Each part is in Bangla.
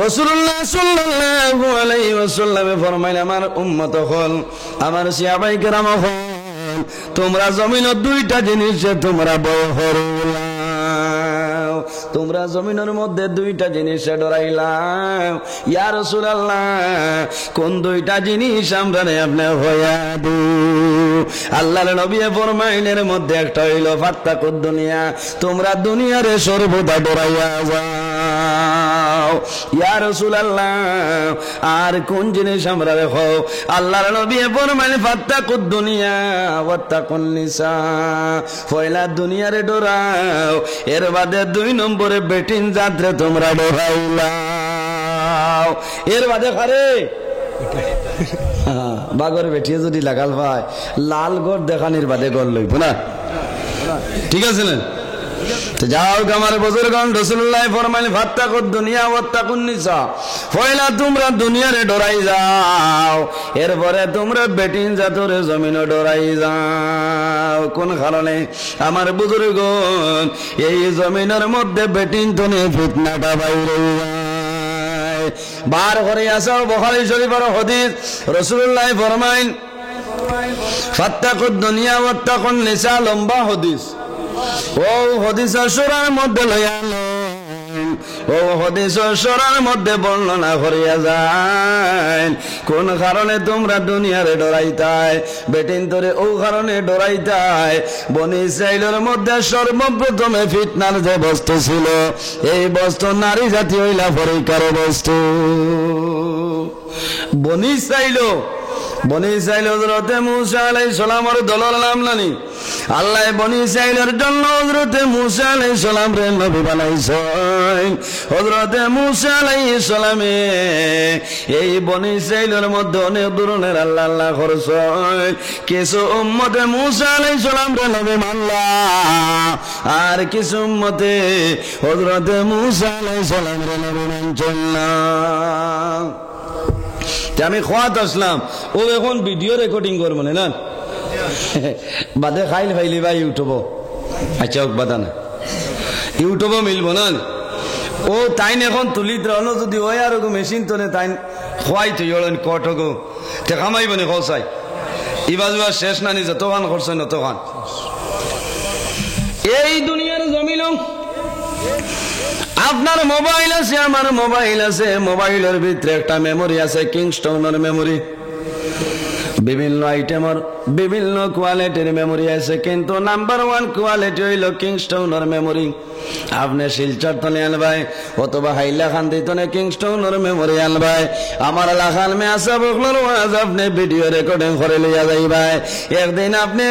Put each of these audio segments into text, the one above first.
রাসূলুল্লাহ সাল্লাল্লাহু আলাইহি ওয়াসাল্লাম ফরমাইলেন, আমার উম্মত হল, আমার সাহাবায়ে কেরাম হল, তোমরা জমিনের দুইটা জিনিসে তোমরা ভয় হরিলাও, তোমরা জমিনের মধ্যে দুইটা জিনিসে ডরাইলাম। ইয়া রাসূলুল্লাহ, কোন দুইটা জিনিস আমরা আপনি হইয়া দু? আল্লাহর নবী ফরমাইলের মধ্যে একটা হইল ফাত্তাকুদ দুনিয়া, তোমরা দুনিয়ারে সর্বদা ডরাইয়া যাও। ইয়া রাসূলুল্লাহ, আর কোন জিনিস আমরা দেখো? আল্লাহর নবী ফরমাইলেন ফাত্তাকুদ দুনিয়া ওয়াত্তাকুন নিসা, পয়লা দুনিয়ারে ডরাও, এর বাদে 2 নম্বরে বেটিন যাত্রে তোমরা ডরাইলাও। এর বাদে কারে? বাগর বেটিয়ে যদি লাগাল ভাই, লাল গড় দেখানির বাদে গড় লইব না, ঠিক আছে না? তো যাও আমার বুজুর্গগণ, রাসূলুল্লাহ ফরমাইলেন ফাত্তাকুদ দুনিয়া ওয়াত্তাকুন নিসা, পয়লা তোমরা দুনিয়ারে ডরাই যাও, এরপরে তোমরা বেটিন জাতরে জমিনে ডরাই যাও। কোন কারণে? আমার বুজুর্গগণ, এই জমিনের মধ্যে বেটিন তনে ফিতনাটা বাইরে যায়, বার করে আসো। বুখারী শরীফের হাদিস, রাসূলুল্লাহ ফরমাইলেন ফাত্তাকুদ দুনিয়া ওয়াত্তাকুন নিসা, লম্বা হাদিস। ও হাদিস সূরার মধ্যে লইয়া ও হাদিস সূরার মধ্যে বর্ণনা করিয়া যায়, কোন কারণে তোমরা দুনিয়ারে ডরাইতাই, বেটিন তোরে ও কারণে ডরাইতাই। বনি ইসরাইলের মধ্যে সর্বপ্রথমে ফিতনার যে বস্তু ছিল, এই বস্তু নারী জাতি হইলা পরীক্ষার বস্তু। বনি ইসরাইল হযরতে মূসা আলাইহিস সালামের দলের নাম নানি, আল্লাহ বনি ইসরাইলের জন্য হযরতে মূসা আলাইহিস সালাম রে নবী বানাইছেন। হযরতে মূসা আলাইহিস সালামে এই বনি ইসরাইলের মধ্যে অনেক ধরনের আল্লাহ করছেন। কিছু উম্মতে মূসা আলাইহিস সালাম রে নবী মানলা, আর কিছু উম্মতে হযরতে মূসা আলাইহিস সালাম রে নবী মানছেন না। আমি খোয়াত আসলাম, ও এখন ভিডিও রেকর্ডিং করবো না, বাদে খাইল ফাইলি বা ইউটিউব, আচ্ছা বাদা না, ইউটিউবও মিলবো না। ও তাইন এখন তুলি দ্রহণ যদি ওই আর মেশিন তোলে তাইন খোয়াই তুই কটগো ঠেকামাইব নি খসাই ইবাজুয়া শেষ নানি যতখান করছেন ততখান। এই দুনিয়ার জমিন আপনার মোবাইল আছে, আমার মোবাইল আছে, মোবাইলের ভিতরে একটা মেমোরি আছে, কিংস্টোনের মেমোরি। বিভিন্ন আইটেমের বিভিন্ন কোয়ালিটির মেমোরি আছে, কিন্তু নাম্বার 1 কোয়ালিটি হইল কিংস্টোনের মেমোরি। আপনি শিলচর তলে আনবাই অথবা হাইলাকান্দি তলে কিংস্টোনের মেমোরি আনবাই। আমার লাখান মে আসা বকলোর ওয়াজ আপনি ভিডিও রেকর্ডিং করে লইয়া যাইবাই। একদিন আপনি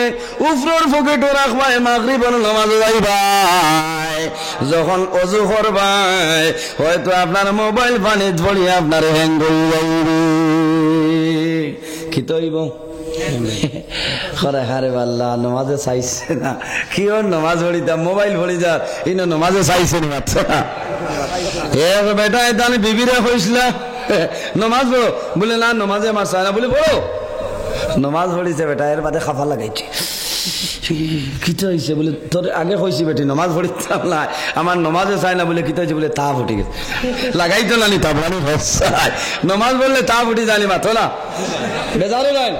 উফরোর পকেটও রাখবাই, মাগরিবের নামাজে যাইবাই, যখন ওযু করবাই হয়তো আপনার মোবাইল পানিত পড়ি আপনার হ্যাং হয়ে যাইবে। কি তৈব হারে বাল্লা নমাজে চাইছে না, কি ওর নমাজ পড়িতাম মোবাইল পড়ি যা এই নমাজে চাইছে না বাচ্চা বেটা তাহলে বিবিরা হয়েছিল নমাজ পড়ো বলে না, নমাজে আমার চায় না বলে পড়ো, নমাজ পড়িছে বেটা, এর বাদে খাফা লাগাইছে। কিতা হয়েছে বলে তোর আগে কইছি বেটি নমাজ পড়িতাম না, আমার নমাজে চাই না বলে কিতা হয়েছে বলে তা ফুটি গেছে, লাগাইতো না নি তা মানে নমাজ বললে তা ফুটি জানি মাথো না, বেজারো নাই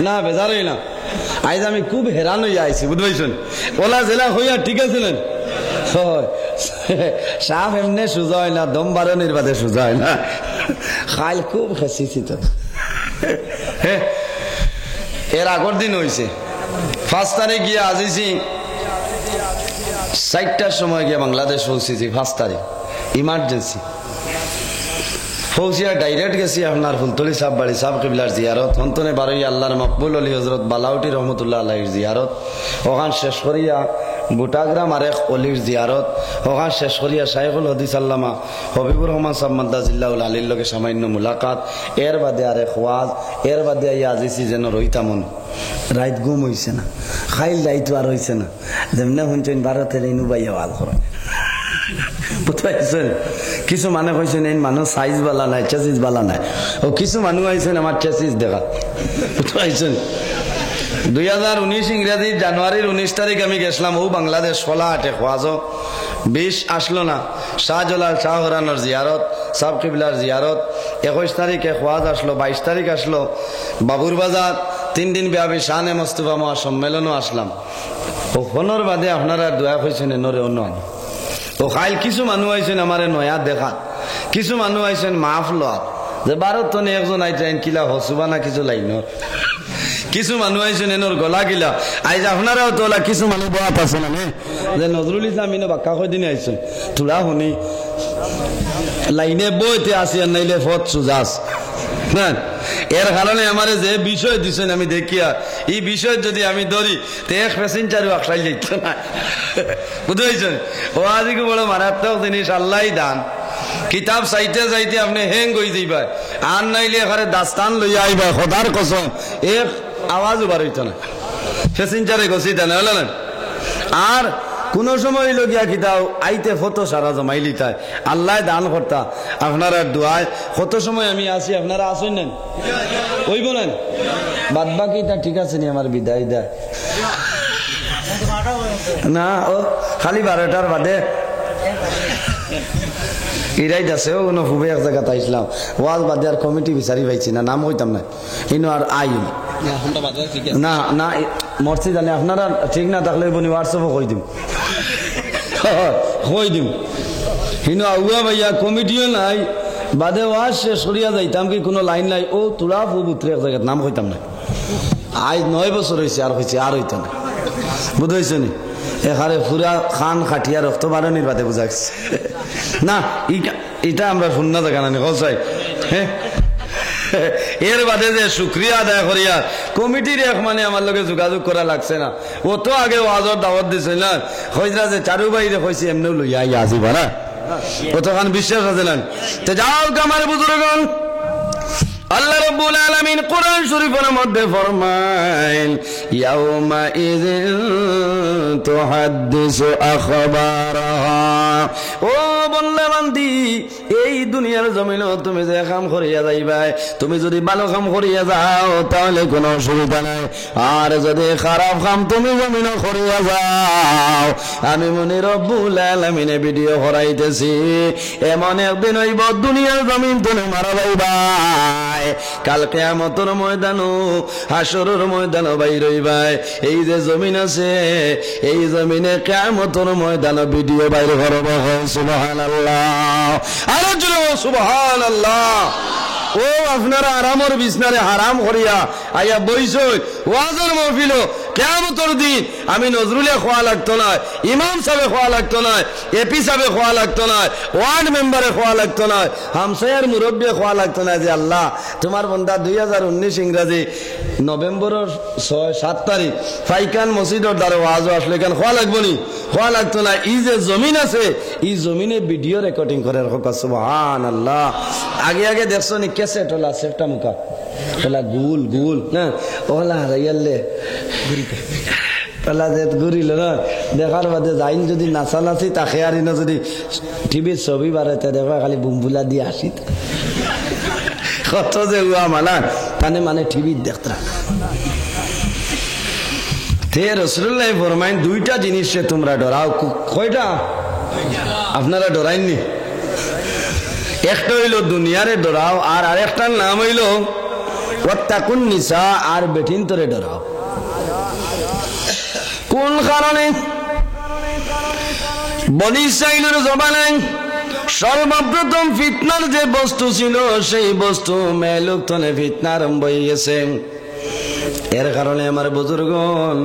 না, বেজারই না। আজ আমি খুব হেরান হইয়া আইছি বুঝবাইছেন, ওলা জেলা হইয়া ঠিক আছে না, সাপ এমনি সোজা হয় না, দম বারণের বাদে সোজা হয় না, খাইল খুব খেসিছি তো। এর আগর দিন হয়েছে 5 তারিখ গিয়ে আজিছি 4টার সময় গিয়ে বাংলাদেশ পৌঁছেছি, 5 তারিখ ইমার্জেন্সি ফৌজিয়া ডাইরেক্ট গেছি আপনার ফুলতলি সাহ বাড়ি সাহ কিবলার জিয়ারত, হন্তনে বারোই আল্লাহর মকবুল আলী হজরত বালাউটি রহমতুল্লাহ আলাইহির জিয়ারত, ওখান শেষ করিয়া বুটাগ্রাম আরেক অলির জিয়ারত, ওখান শেষ করিয়া শাইখুল হদিস আল্লামা হবিবুর রহমান সাহ মাদ্দাজিল্লাহুল আলীর লগে সামান্য মুলাকাত, এর বাদে আরেক ওয়াজ, এর বাদে আইয়া আজিছি যেন রইতামন রাইত ঘুম হইছে না, খাইল যাইতো আর হইছে না, যেমনে শুনছেন ভারতের ইনু বাইয়া ওয়াজ করেন বুঝতে। কিছু মানুষ হয়েছেন এই মানুষ সাইজ বালা নাই, চেসিস বালা নাই, ও কিছু মানুষ আইছেন আমার চেসিস দেখা বুঝতে। 2019 ইংরেজি জানুয়ারির 19 তারিখ আমি গেছিলাম ও বাংলাদেশ ফলাহাটে খোয়াজ 20 আসলো না, শাহজালাল শাহরানোর জিয়ারত, সাব কিবলার জিয়ারত 21 তারিখে খোয়াজ আসলো, 22 তারিখ আসলো বাবুর বাজার, 3 দিন ব্যাপী শানে মোস্তফা মহা সম্মেলনও আসলাম। ও ফোনের বাদে আপনারা দোয়া হয়েছেন নরে অন্য ও খাইল কিছু মানুষ আইছেন আমারে নয়া দেখাত, কিছু মানুষ আইছেন মাফ লওয়া যে 12 টনে একজন আইতেন কিলা হসুবা না কিছু লাইন, কিছু মানুষ আইছেন এনর গলা গিলা আইজ আপনারাও তোলা কিছু মানুষ বাত আছে না যে নজরুল ইসলাম ইনো বাক্কা কয়দিন আইছেন তোরা শুনি লাইনে বইতে আসি আর নাইলে ফত সুজাস না। এর কারণে আমার যে বিষয় দিচ্ছেন আমি দেখিয়া এই বিষয় যদি আমি ধরি তো এক প্যাসেঞ্জারও আকসাই যাইত না, বুঝেছেন? ও আজকে বড় মারাত্মক জিনিস, আল্লাহ দান। কিতাব চাইতে যাইতে আপনি হ্যাং হয়ে যাইবা, আর নাইলে এখানে দাস্তান লইয়া আইবা, খোদার কসম এক আওয়াজও বার হইত না, প্যাসেঞ্জারে গছিত না হলো না। আর কোন সময় লগিয়া কিতাও আইতে ফটো সারা জমাইলি তাই আল্লাহ দান করতা আপনারা দোয়ায় কত সময় আমি আসি, আপনারা আসেন নেন ওই বলেন বাদ বাকি তা ঠিক আছে নি আমার বিদায় দেয় না, ও খালি 12টার বাদে ইরাই যাচ্ছে ও কোনো খুবই এক জায়গাতে আইসলাম ওয়াজ বাদে আর কমিটি বিচারি পাইছি না, নাম হইতাম না ইনো আর আইন না না মরছি জানি আপনারা ঠিক না থাকলে বনি হোয়াটসঅ্যাপও কই দিম কই দিম হিনো আগুয়া ভাইয়া কমিটিও নাই বাদে ওয়াজ শেষ করিয়া যাইতাম কি কোনো লাইন নাই, ও তোরা পুত্রে এক জায়গায় নাম হইতাম না। আজ 9 বছর হয়েছে আর হয়েছে আর হইত না, বুঝেছ নি? এখানে পুরা খান খাটিয়া রক্ত বাড়ানির বাদে বুঝাচ্ছে না, এটা আমরা শূন্য জায়গা নানি কলসাই। হ্যাঁ এর বাদে যে শুক্রিয়া আদায় করিয়া কমিটির এক মানে আমার লগে যোগাযোগ করা লাগছে না, ও তো আগে ওয়াজর দাওয়াত দিছে না, হইরা যে চারু বাইরে কইছি এমনিও লইয়া আসিবা না, কতখান বিশ্বাস আছে না। তো যাও আমার বুজুর্গগণ, আল্লাহ রাব্বুল আলামিন কোরআন শরীফের মধ্যে ফরমায় ইয়াউমা ইযিন তুহাদ্দিসু আখবারাহা, ও বললে বান্দি এই দুনিয়ার জমিনে তুমি যে কাম করিয়া যাইবা, তুমি যদি ভালো কাম করিয়া যাও তাহলে কোনো অসুবিধা নাই, আর যদি খারাপ কাম তুমি জমিনে করিয়া যাও আমি মনে রব্বুল আলামিনে ভিডিও করাইতেছি, এমন একদিন হইব দুনিয়ার জমিন তুমি মারা যাইবা, কাল কিয়ামতের ময়দানো হাসরের ময়দানো বাইর হইবা, এই যে জমিন আছে এই জমিনে কিয়ামতের ময়দানো ভিডিও বাইর করব। সুবহানাল্লাহ, আরো জোরে সুবহানাল্লাহ। ও আপনারা আরামর বিছনারে হারাম করিয়া আইয়া বইছই ওয়াজের মাহফিল, কিয়ামতের দিন আমি নজরুলে খোয়া লাগতো না, ইমাম সাহেবে খোয়া লাগতো না, এপি সাহেবে খোয়া লাগতো না, ওয়ার্ড মেম্বারে খোয়া লাগতো না, হামসায়ার মুরব্বী খোয়া লাগতো না যে আল্লাহ তোমার বান্দা 2019 ইংরাজি নভেম্বরের 7 তারিখ ফাইকান মসজিদের দ্বারা ওয়াজ আসলে কেন খোয়া লাগবো নি, খোয়া লাগতো না। এই যে জমিন আছে এই জমিনে ভিডিও রেকর্ডিং করে রাখো। সুবহানাল্লাহ। আগে আগে দেখছো নি ক্যাসেট ওলা সেটা মুখা ওলা গুল গুল না ওলা হারাইয়ালে ওলা যে ঘুরিল না, দেখার বাদে যাইন যদি নাচানাচি তাকে আর যদি টিভির ছবি বাড়াইতে দেখা খালি বুমবুলা দিয়ে আসি কত যে উয়া মানা তানে মানে টিভি দেখতা। তে রাসূলুল্লাহ ফরমাইন দুইটা জিনিসে তোমরা ডরাও, কয়টা আপনারা ডরাইননি? একটা হইল দুনিয়ারে ডরাও, আর আরেকটার নাম হইল ওয়াত্তাকুন নিসা, আর বেঠিন তোরে ডরাও। কোন কারণে? বনি ইসরাইলের জমানায় সর্বপ্রথম ফিতনার যে বস্তু ছিল সেই বস্তু মেলুকতনে ফিতনা আরম্ভ হয়ে গেছে। এর কারণে আমার বুজুর্গণ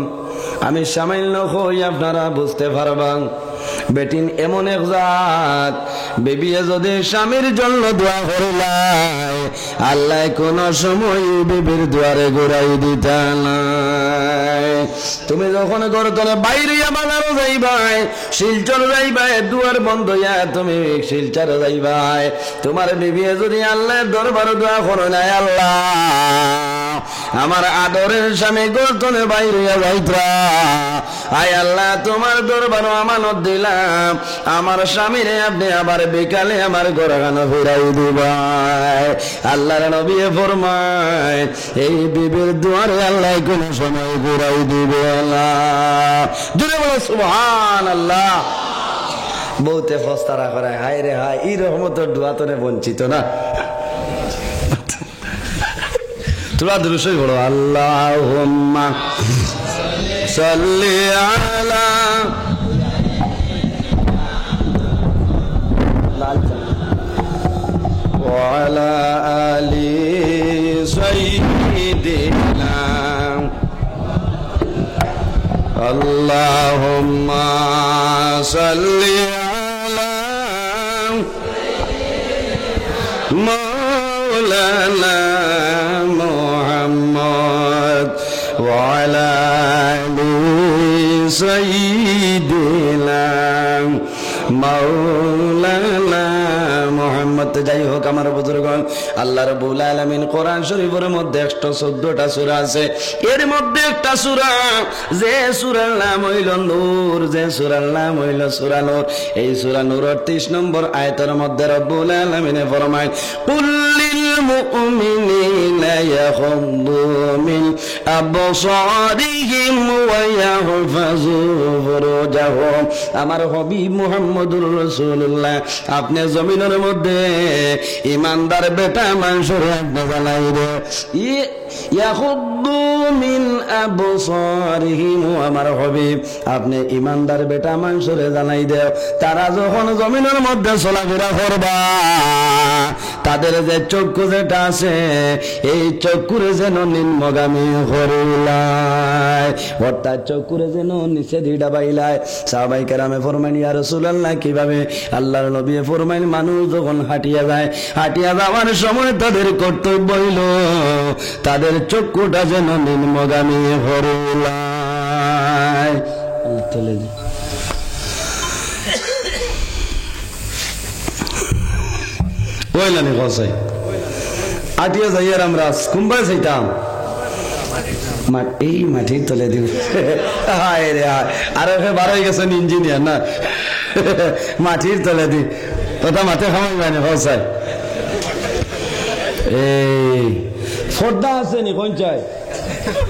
আমি সামান্য হই আপনারা বুঝতে পারবেন, বেটিন এমন এক জাত বেবিয়ে যদি স্বামীর জন্য দোয়া করিলাই আল্লাহ কোন সময় বেবির দুয়ারে ঘুরাই দিতা নাই। তুমি যখন ঘর তোলে বাইরে বাজারও যাইবাই, শিলচর যাইবাই, দুয়ার বন্ধ হইয়া তুমি শিলচর যাইবাই, তোমার বেবিয়ে যদি আল্লাহর দরবারে দোয়া করে নাই আল্লাহ আমার আদরের স্বামী গর্তনে বাইরে যাইত্রা, আয় আল্লাহ তোমার দরবারে আমানত দিলাম আমার স্বামীরে আপনি আবার বিকালে আমার ঘরখানা ফিরাই দিবাই। আল্লাহর নবী ফরমায় এই বিবির দুয়ারে আল্লাহ কোন সময় ঘুরাই দিবে না। জোরে বলো সুবহানাল্লাহ। বহুতে ফস্তারা করে, হায় রে হায়, এই রহমত ডুয়াতনে বঞ্চিত না। তোরা দুরুশই বলো, আল্লাহুম্মা সাল্লি আলা ওয়া আলা আলি সাইয়্যিদিনা আল্লাহুম্মা সাল্লি আলা মাওলানা মুহাম্মদ ওয়া আলা আলি সাইয়্যিদিনা মাওলানা মুহাম্মদ। যাই হোক আমার বুজুর্গণ, আল্লাহ রাব্বুল আলামিন কোরআন শরীফের মধ্যে 114টা সূরা আছে। এর মধ্যে একটা সূরা, যে সূরার নাম হইল নূর, যে সূরার নাম হইল সূরা নূর। এই সূরা নূরের 30 নম্বর আয়াতের মধ্যে রব্বুল আলামিন ফরমায়, কুল লিল মুমিনিনা ইয়াগুদ্দু মিন আবসারিহিম ওয়া ইয়াহফাযু ফুরুজাহুম। আমার হাবিব মুহাম্মদুর রাসূলুল্লাহ, আপনি জমিনের মধ্যে ইমানদার বেটা মানুষের আপনি জানাই রে, ইয়াগুদ্দু মিন আবসারিহিম। আমার হাবিব, আপনি ইমানদার বেটা মানুষের জানাই দেও, তারা যখন জমিনের মধ্যে চলাফেরা করবা, তাদের যে চক্ষু যেটা আছে, এই চক্ষুরে যেন নিম্নগামী হরিলায়, অর্থাৎ চক্ষুরে যেন নিচে দিডা বাইলায়। সাহাবায়ে কেরামে ফরমাইন, ইয়া রাসূলুল্লাহ, কিভাবে? আল্লাহর নবী ফরমাইন, মানুষ যখন হাঁটিয়া যায়, হাঁটিয়া যাওয়ার সময় তাদের কর্তব্য হইল তাদের চক্ষুটা যেন নিম্নগামী হরিলায়। কইলানি কসাই আটিয়া যাই আর আমরা কুম্বাই যাইতাম, এই মাটির তলে দিব। হায় রে হায়, আর বার হয়ে গেছেন ইঞ্জিনিয়ার না, মাটির তলে দি কথা মাথে খামাই মানে কসাই। এই ফর্দা আসেনি পঞ্চায়েত,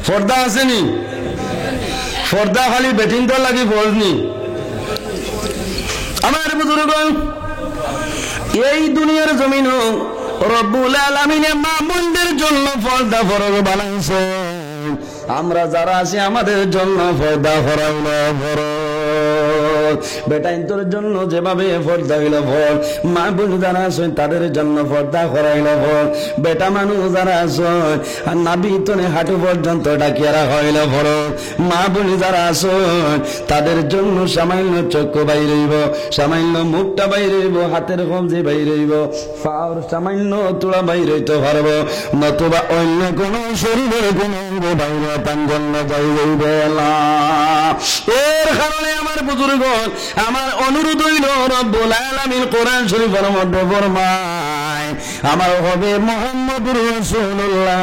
ফর্দা আসেনি, ফর্দা খালি বেটিং তো লাগি পড়নি। আমার বুজুর্গণ, এই দুনিয়ার জমিন রব্বুল আলামিনে মা বোনদের জন্য পর্দা ফরজ বানাইছে। আমরা যারা আছি আমাদের জন্য পর্দা ফরজ ফরজ। বেটাইন্তর জন্য যেভাবে পর্দা হইল ফল, মা বোন যারা আছেন তাদের জন্য পর্দা করাইল ফল। বেটা মানুষ যারা আছেন আর নাভি তনে হাঁটু পর্যন্ত ডাকিয়া রাখা হইল ফল। মা বোন যারা আছেন তাদের জন্য সামান্য চক্ষু বাইর হইব, সামান্য মুখটা বাইর হইব, হাতের কবজি বাইর হইব, পাওয়ার সামান্য তোলা বাইর হইতে পারবো, নতুবা অন্য কোন শরীরের কোন বাইরে তার জন্য যাই হইবে না। এর কারণে আমার বুজুর্গ, আমার অনুরোধ হইল রব্বুল আলামিন কোরআন শরীফের মধ্যে ফরমায়, আমার হবে মুহাম্মদুর রাসূলুল্লাহ,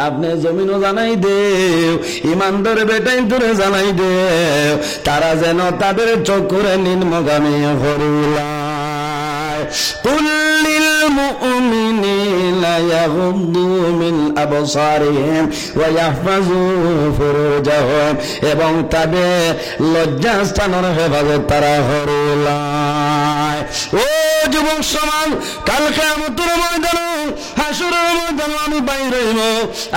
আপনি জমিনও জানাই দেও, ইমানদার বেটাই তোরে জানাই দেও, তারা যেন তাদের চক্ষুরে নিম্নগামী হরিলায়। কুল লিল মুমিনিনা ইয়াগুদ্দু মিন আবসারিহিম ওয়া ইয়াহফাযু ফুরুজাহুম, এবং তাদের লজ্জাস্থানের হেফাজত তারা হরিলায়। ও যুবক সমাজ, কাল কিয়ামতের ময়দানে, হাসরের ময়দানে আমি বাইর হইব,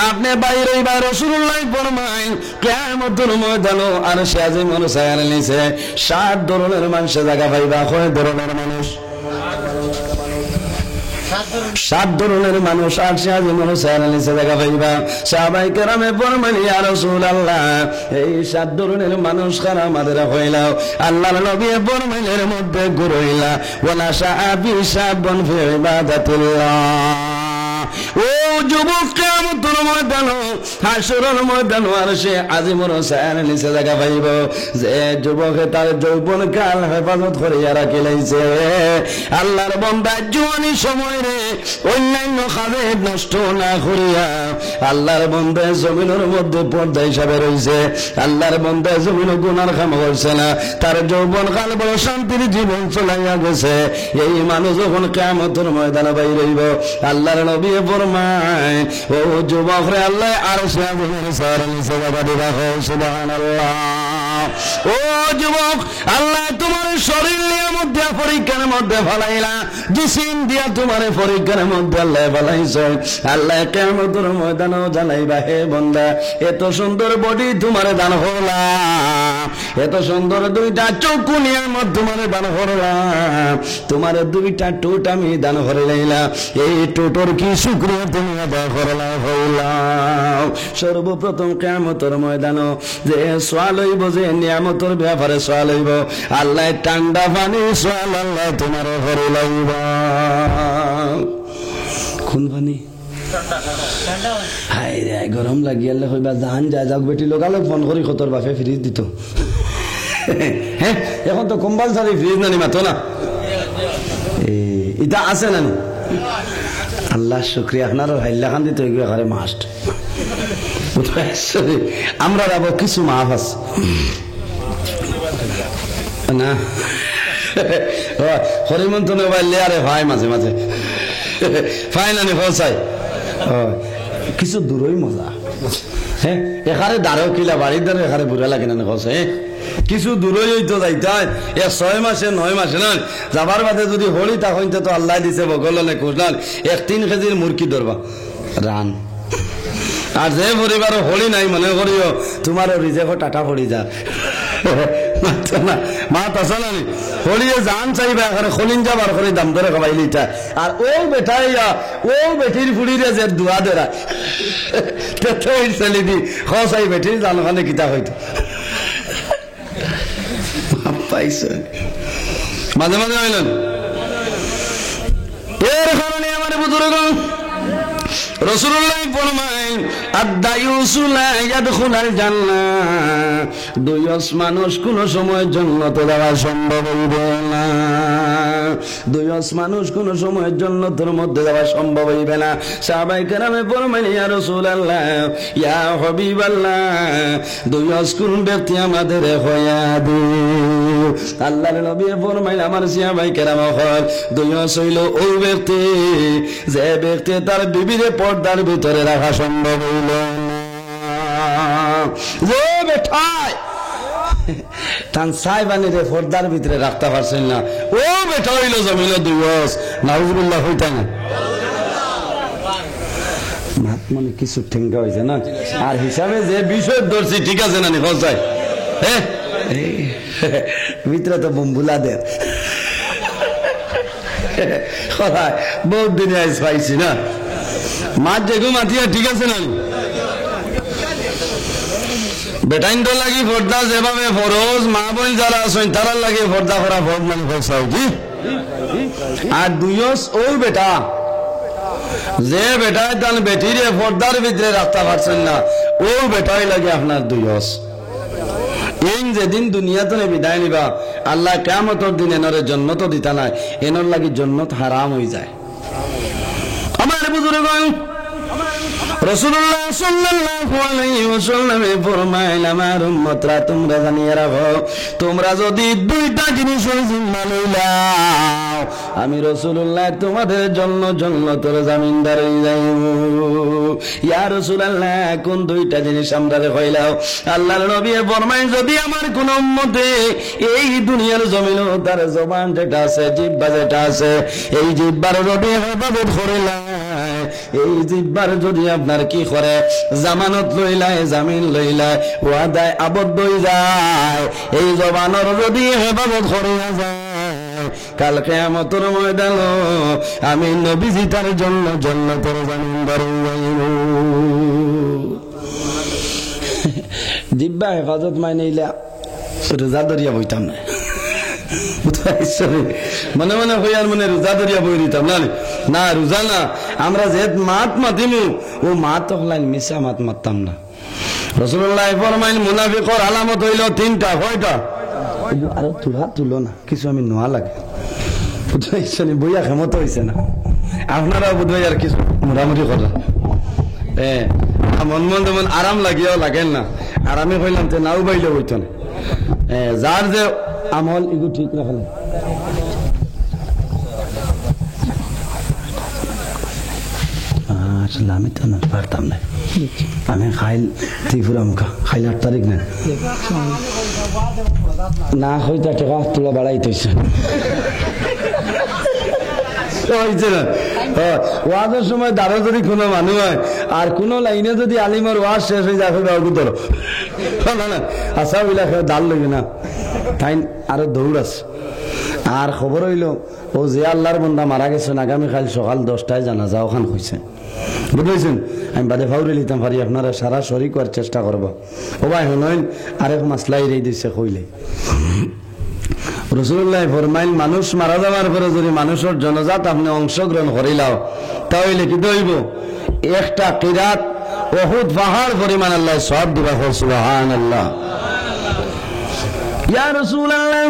আপনি বাইর হইবা। রাসূলুল্লাহ ফরমায়, কিয়ামতের ময়দানে আরশে আজিমের ছায়ার নিচে 7 ধরনের মানুষ জায়গা পাইবা। কয় ধরনের মানুষ? 7 ধরনের মানুষ আরশে আজিমের ছায়ার নিচে জায়গা পাইবা। সাহাবায়ে কেরামে ফরমায়, ইয়া রাসূলুল্লাহ, এই 7 ধরনের মানুষ কারা? আমাদের হইলাও। আল্লাহর নবী ফরমাইলের মধ্যে গুরইলা ওয়ালা শাআবি শাবন ফি ইবাদাতিল্লাহ। ও যুবক, কিয়ামতের ময়দানে, হাসরের ময়দানে আরশে আজিমের ছায়ার নিচে জায়গা পাইব যে যুবকে তার যৌবন কাল হেফাজত করিয়া রাখি লাইছে। আল্লাহর বান্দা জওয়ানি সময় রে অন্যান্য কাজে নষ্ট না করিয়া আল্লাহর বান্দা জমিনের মধ্যে পর্দা হিসাবে রইছে। আল্লাহর বান্দা জমিনে গুনার কাম করছে না, তার যৌবন কাল বড় শান্তির জীবন চলাইয়া গেছে। এই মানুষ যখন কিয়ামতের ময়দানে বাইর হইব, আল্লাহর নবী ফরমায়, ও যুবক রে, আল্লাহ আরশে আজিমের ছায়ার নিচে জায়গা দিবা। সুবহানাল্লাহ। ও যুবক, আল্লাহ তোমার শরীর নিয়ামত দিয়া পরীক্ষার মধ্যে ফলাইলা, জিসিম দিয়া তোমার পরীক্ষার মধ্যে আল্লাহ ফলাইছে। আল্লাহ কিয়ামতের ময়দানেও জানাইবা, হে বান্দা, এত সুন্দর বডি তোমার দান হলাম, এত সুন্দর দুইটা চক্ষু নিয়ামত তোমার দান হলাম, তোমার দুইটা ঠোঁট আমি দান করে লইলাম, এই ঠোঁটর কি শুকরিয়া তুমি আদায় করলা হইলাম। সর্বপ্রথম কিয়ামতের ময়দানও যে সওয়াল হইব, যে নিয়ামতের ব্যাপারে সওয়াল হইব, আল্লাহ ঠান্ডা পানি সওয়াল আল্লাহ তোমার ঘরে লাইব। কোন পানি? হাই রে, গরম লাগিয়ালে হইবা জাহান যা যাক বেটি লগালগ ফোন করি কতর বাপে ফ্রিজ দিত। হ্যাঁ, এখন তো কম্পালসারি ফ্রিজ নানি মাতো না, এটা আছে নানি। আল্লাহ শুক্রিয়া, আপনারও হাইল্লা খান দিতে ঘরে মাস্ট। আমরা যাবো কিছু মাফ আছে না, হরিমন্থনে বাইলে আরে ভাই মাঝে মাঝে ফাই নানি ফসাই কিছু দূরই মজা। হ্যাঁ, এখানে দাঁড়াও কিলা বাড়ির দ্বারা এখানে বুড়া লাগে না ফসে, কিছু দূরই হইতো যাইতে 6 মাসে 9 মাসে না যাবার বাদে যদি হলি তখন তো আল্লাহ দিছে বগলনে কুশলাল 1-3 কেজির মুরগি ধরবা রান। আর যে পরিবার হলি নাই মনে করিও তোমারও রিজেক্ট টাটা পড়ি যা মাত আসা নানি হলিয়ে জান চাইবা এখানে খলিন যাবার করে দাম ধরে খাবাইলি তা। আর ও বেটাইয়া ও বেটির ফুড়িরে যে দুয়া দেরা ছেলে দি খসাই বেটির জানখানে কিতা হইতো পাইছে মাঝে মাঝে হইলেন। এর কারণে আমার বুজুর্গ রাসূলুল্লাহ ফরমায়, আদ-দায়ুসু লা ইয়াদখুলুল জান্নাহ, দুইয়স মানুষ কোন সময় জান্নাতে যাওয়া সম্ভব হইবে না, দুইয়স মানুষ কোন সময় জান্নাতের মধ্যে যাওয়া সম্ভব হইবে না। সাহাবায়ে কেরামে ফরমায়, ইয়া রাসূলুল্লাহ, ইয়া হাবিবাল্লাহ, দুইয়স কোন ব্যক্তি আমাদের হইয়া দিও। আল্লাহর নবী ফরমাইল, আমার সাহাবায়ে কেরাম হল দুইয়স হইল ওই ব্যক্তি যে ব্যক্তি তার বিবিরে পর্দার ভিতরে রাখা সম্ভব হইল না। যে বেটায় তান সাইবানিরে পর্দার ভিতরে রাখতে পারছেন না, ও বেটা হইল জমিল দুইয়স, নাউজুবিল্লাহ হইতা না। মানে কিছু ঠেঙ্গা হয়েছে না, আর হিসাবে যে বিষয় ধরছি ঠিক আছে না নি ফসাই। হ্যাঁ, ভিতরে তো বম্বুলাদের বহুত দিনে আইস পাইছি না, মাছ যেগু মাতিয়া ঠিক আছে না। বেটাইন তো লাগি পর্দা যেভাবে ফরজ, মা বোন যারা আছেন তারা লাগে পর্দা করা ফরজ মানে ফসাও কি। আর দুইয়স ওই বেটা যে বেটায় তান বেটিরে পর্দার ভিতরে রাখতে পারছেন না, ও বেটাই লাগে আপনার দুইয়স। এই যেদিন দুনিয়াতে বিদায় নিবা, আল্লাহ কিয়ামতের দিন এনরে জান্নাত দিতা নাই, এনর লাগি জান্নাত হারাম হয়ে যায়। আমার বুজুর্গগণ, রাসূলুল্লাহ সাল্লাল্লাহু আলাইহি ওয়াসাল্লাম ফরমাইলেন, আমার উম্মতরা তোমরা জানিয়ে রাখো, তোমরা যদি দুইটা জিনিস জিম্মা লইলাও, আমি রাসূলুল্লাহ তোমাদের জন্য জান্নাতের জামিনদার হয়ে যাইব। ইয়া রাসূলুল্লাহ, কোন দুইটা জিনিস আমরা কইলাও? আল্লাহর নবী ফরমায়, যদি আমার কোন উম্মতে এই দুনিয়ার জমিনে তার জবান যেটা আছে, জিহ্বা যেটা আছে, এই জিহ্বার যদি হেফাজত করিলাম, এই জিহ্বার যদি আপনার কি করে জামানত লইলায়, জামিন লইলায়, ওয়াদায় আবদ্ধ হয়ে যায়, এই জবানের যদি হেফাজত করিয়া যায়, কাল কিয়ামতের ময়দানে আমি নবীজি তার জন্য জান্নাতের জামিনদার হইব। জিহ্বা হেফাজত মাইনাইলা রোজা ধরিয়া বইতাম না, মনে মনে হইয়ার মনে রোজা ধরিয়া বই দিতাম না। না, রোজা না, আমরা যে মাত মাতিমু ও মাত হলাইন মিশা মাত মারতাম না। রাসূলুল্লাহ ফরমাইন, মুনাফিকর আলামত হইল 3টা। কয়টা? আরো তুলা তুলো না, কিছু আমি নোয়া লাগে বইয়া ক্ষমতা হয়েছে না, আপনারা বোধ হয় আর কিছু মোটামুটি করেন। মন মন যেমন আরাম লাগিয়াও লাগেন না, আর আমি কইলাম তো নাও বাইলে হইত না। যার যে আমল এগু ঠিক রাখলেন। আসলে আমি তো না পারতাম না, আমি খাইল ত্রিপুরা মুখা খাইল 8 তারিখ না না হইতা টাকা তোলা বাড়াইতেছে ওয়াজের সময় দাঁড়া যদি কোনো মানুষ হয় আর কোন লাইনে যদি আলিমের ওয়াজ শেষ হয়ে যায় ধরো না না আশা বইলা দাঁড় লইবে না তাই আরো দৌড় আছে। আর খবর হইল ও যে আল্লাহর বন্দা মারা গেছেন আগামীকাল সকাল 10টায় জানাজা ওখান হয়েছে বুঝলেছেন। আমি বাদে ফাউরে লিতাম পারি আপনারা সারা শরীর করার চেষ্টা করব। ও ভাই হনইন আরেক মাসলাই রেই দিচ্ছে কইলে রাসূলুল্লাহ ফরমাইল মানুষ মারা যাওয়ার পরে যদি মানুষের জনজাত আপনি অংশগ্রহণ করিলাও তাহলে কি দইব একটা কিরাত উহুদ পাহাড় পরিমাণ আল্লাহ সওয়াব দিবা। সুবহানাল্লাহ। ইয়া রাসূলুল্লাহ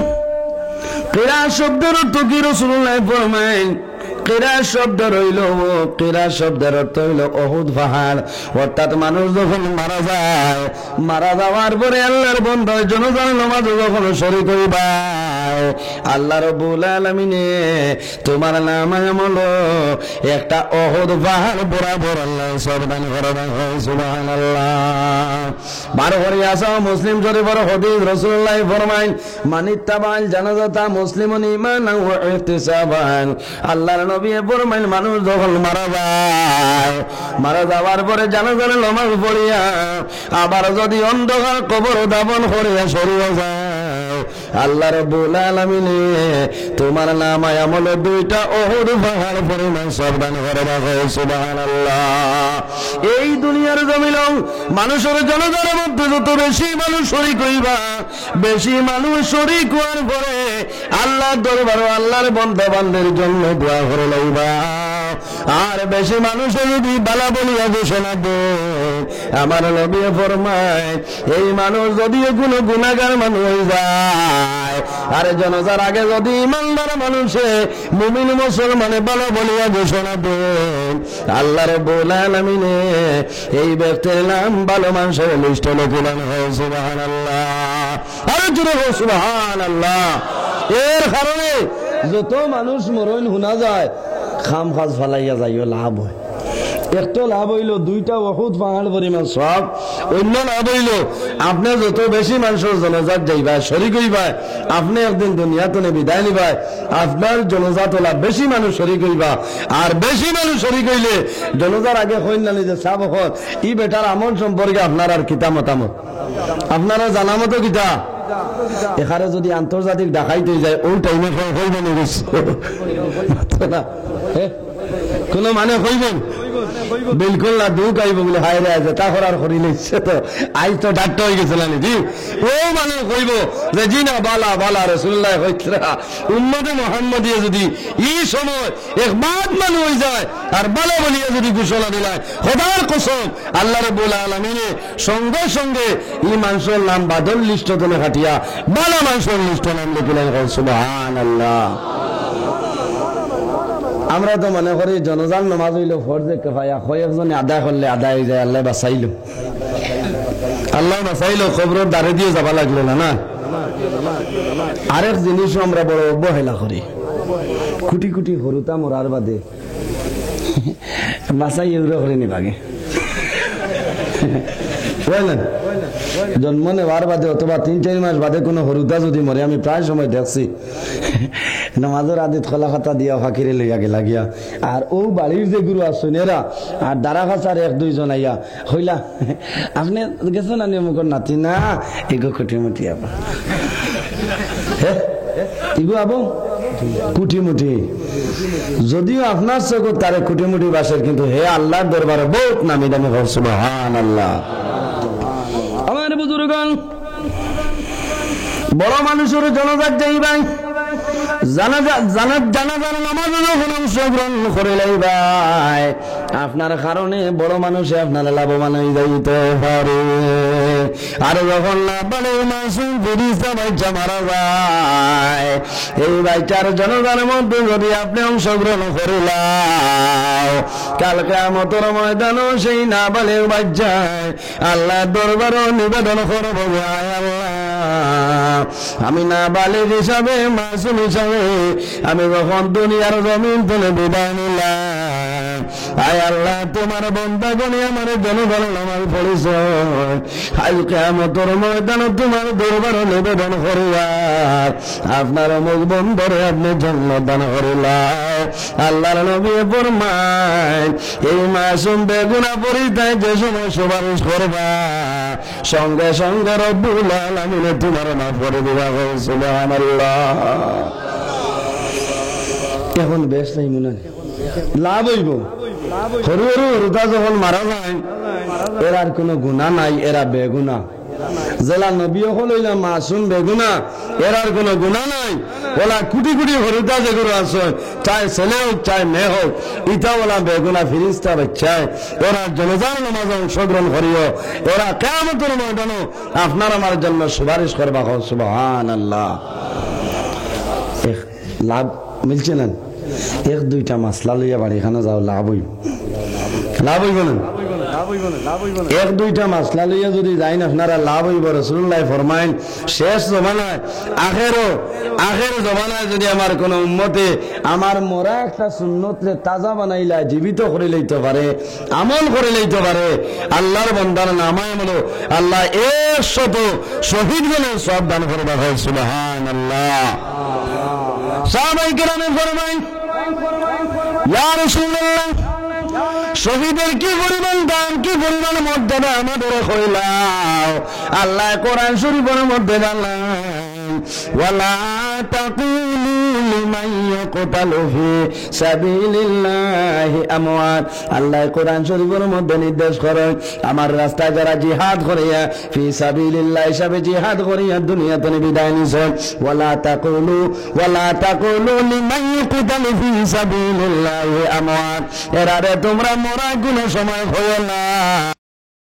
কিরাত শব্দের অর্থ কি? রাসূলুল্লাহ ফরমাইল কিরাত শব্দ রইল কিরাত শব্দের অর্থ হইল উহুদ পাহাড়। অর্থাৎ মানুষ যখন মারা যায় মারা যাওয়ার পরে আল্লাহর বান্দা জনজার নামাজে যখন শরীক হইবা আল্লাহ রাব্বুল আলামিনে তোমার নাম আমল একটা উহুদ পাহাড় বরাবর আল্লাহ সওয়াব দান করবে। সুবহানাল্লাহ। 12 করে আসা মুসলিম শরীফের হাদিস রাসূলুল্লাহ ফরমাইল মানিত্তাবাল জানাজাতা মুসলিমুন ঈমানান ওয়া ইহতিসাবান। আল্লাহর নবী ফরমাইল মানুষ যখন মারা যায় মারা যাওয়ার পরে জানাজার নামাজ পড়িয়া আবার যদি অন্ধকার কবর দাফন করিয়া সরিয়ে যায় আল্লাহ রাব্বুল আলামিনে তোমার নাম আমল দুইটা উহুদ পাহাড় পরিমাণ সওয়াব দান করবে। সুবহানাল্লাহ। এই দুনিয়ার জমিনে মানুষের জনগণের মধ্যে যত বেশি মানুষ শরীক হইবা বেশি মানুষ শরীক হওয়ার পরে আল্লাহর দরবারে আল্লাহর বান্দা বান্দার জন্য দোয়া করে লইবা। আর বেশি মানুষ যদি বালা বলিয়া ঘোষণা দেয় আমার নবী ফরমায় এই মানুষ যদি কোনো গুনাহগার মানুষ হয়ে যায় আর জনজার আগে যদি ইমানদার মানুষে মুমিন মুসলমানে বালা বলিয়া ঘোষণা দেয় আল্লাহ রাব্বুল আলামিনে এই ব্যক্তির নাম ভালো মানুষের লিস্টে লিখলেন। সুবহানাল্লাহ। আর জোরে সুবহানাল্লাহ। এর কারণে যত মানুষ মরণ শোনা যায় খাম খাজ ফালাইয়া যাইও লাভ হয়। একটা লাভ হইল দুইটা উহুদ পাহাড় পরিমাণ সওয়াব। অন্য লাভ হইল আপনি যত বেশি মানুষের জনজাত যাইবা শরীক হইবা আপনি একদিন দুনিয়াতে বিদায় নিবা আপনার জনজাত হলা বেশি মানুষ শরীক হইবা। আর বেশি মানুষ শরীক হইলে জনজার আগে কইন না যে সাব হন ই বেটার আমল সম্পর্কে আপনার আর কিতা মতামত আপনারা জানা মতো কিতা এখানে যদি আন্তর্জাতিক ডাকাইতে যায় ওই টাইমে কইবেন না কোন মানে কইবেন বিলকুল না দুঃখ আইব বলে হায় রে আছে তারপর আর করি নিচ্ছে তো আজ তো ডাক্তার হয়ে গেছিল জি ও মানে কইব যে জি না বালা বালা রাসূলুল্লাহ কইতরা উম্মতে মুহাম্মদিয়ে যদি এই সময় একবার মানুষ হয়ে যায় আর বালা বলিয়া যদি ঘোষণা দিলায় খোদার কসম আল্লাহ রাব্বুল আলামিন সঙ্গে সঙ্গে এই মানুষের নাম বাদল লিস্ট তুলে কাটিয়া বালা মানুষের লিস্ট নাম লিখিলেন। সুবহানাল্লাহ। আমরা তো মনে করি জনজান নামাজ হইল ফরজে কিফায়া কয়েকজনে আদায় করলে আদায় হয়ে যায় আল্লাহ বাঁচাইলো আল্লাহ বাঁচাইলো খবরের দ্বারে দিয়ে যাবা লাগলো না না। আরেক জিনিসও আমরা বড় অবহেলা করি কোটি কোটি হরুতা মরার বাদে বাঁচাই এগুলো করে নিবাগে বুঝলেন। জন্ম নেওয়ার বাদে অথবা 3-4 মাস বাদে কোনো হরুদা যদি মরে আমি প্রায় সময় দেখছি নামাজের আদিত খোলা খাতা দিয়া ফাঁকিরে লইয়া গেলা গিয়া আর ও বাড়ির যে গুরু আসছেন এরা আর দাঁড়া খাচার 1-2 আইয়া হইলা আপনি গেছেন না মুখর নাতি না এগো কুটিমুটি আবা এগো আবো কুটিমুটি যদিও আপনার চোখত তারে কুটিমুটি বাসের কিন্তু হে আল্লাহর দরবারে বহুত নামি দামি। সুবহানাল্লাহ। আমার বুজুর্গণ বড় মানুষের জনজাত যাইবাই জানাজার নামাজ যখন অংশগ্রহণ করে লাইবাই আপনার কারণে বড় মানুষে আপনার লাভবান হয়ে যাইতে পারে। আর যখন লাভবানের মাসুম ফিরিস্তা বাচ্চা মারা যায় এই বাচ্চার জনজার মধ্যে যদি আপনি অংশগ্রহণ করিলাম কাল কিয়ামতের ময়দানে সেই নাবালেগ বাচ্চায় আল্লাহ দরবারে নিবেদন করব আমি নাবালেগ হিসাবে মাসুম হিসাবে আমি যখন দুনিয়ার জমিন থেকে বিদায় নিলাম আয় আল্লাহ তোমার বান্দা গনে আমার জনগণ নামাজ পড়েছে আজ কিয়ামতের ময়দানে তোমার দরবারে নিবেদন করিয়া আপনার মুখ বন্ধরে আপনি জান্নাত দান করিলাম আল্লাহর নবী ফরমায় এই মাসুম বেগুনা পরিতায় যে সময় সুপারিশ করবা সঙ্গে সঙ্গে রব্বুল আলামিন তোমার মাফ করে দিবা সুবহানাল্লাহ এখন বেশ নাই মনে লাভ হইব সরু সরু রুতা যখন মারা যায় এরার কোনো গুণা নাই এরা বেগুনা জেলা নবী হইলাম মাসুম বেগুনা এরার কোনো গুণা নাই ওলা কোটি কোটি হরুতা যেগুলো আছে চাই ছেলে হোক চাই মেয়ে হোক ইটা ওলা বেগুনা ফিরিস্তা বাচ্চায় ওরা জনজান নামাজ অংশগ্রহণ করিও ওরা কিয়ামতের ময়দানে আপনার আমার জন্য সুপারিশ করবা সুবহানাল্লাহ লাভ মিলছে না এক দুইটা মাসলা লইয়া বাড়িখানে যাও লাভ হইব না এক দুইটা মাসলা লইয়া যদি যাই না আপনারা লাভ হইব রাসূলুল্লাহ ফরমায়েন শেষ জমানায় আখের জমানায় যদি আমার কোন উম্মতে আমার মরা একটা সুন্নতরে তাজা বানাইলা জীবিত করে লইতে পারে আমল করে লইতে পারে আল্লাহর বান্দার নামায় হলো আল্লাহ 100 শহীদ গণের সওয়াব দান করবে সুবহানাল্লাহ সাহাবায়ে কেরাম ফরমায়েন ইয়া রাসূলুল্লাহ শহীদের কি পরিমাণ দান কি পরিমাণ মর্যাদা আমাদের হইলাম আল্লাহ কোরআন শরীফের মধ্যে জানালেন ওয়ালা তাকুলু লিমান ইয়াকতালু ফি সাবিলিল্লাহি আমওয়াত আল্লাহ কোরআন শরীফের মধ্যে নির্দেশ করেন আমার রাস্তায় যারা জিহাদ করিয়া ফি সাবিলিল্লাহ হিসাবে জিহাদ করিয়া দুনিয়াতে বিদায় নিছেন ওয়ালা তাকুলু লিমান ইয়াকতালু ফি সাবিলিল্লাহি আমওয়াত এরারে তোমরা মরা কোনো সময় হইও না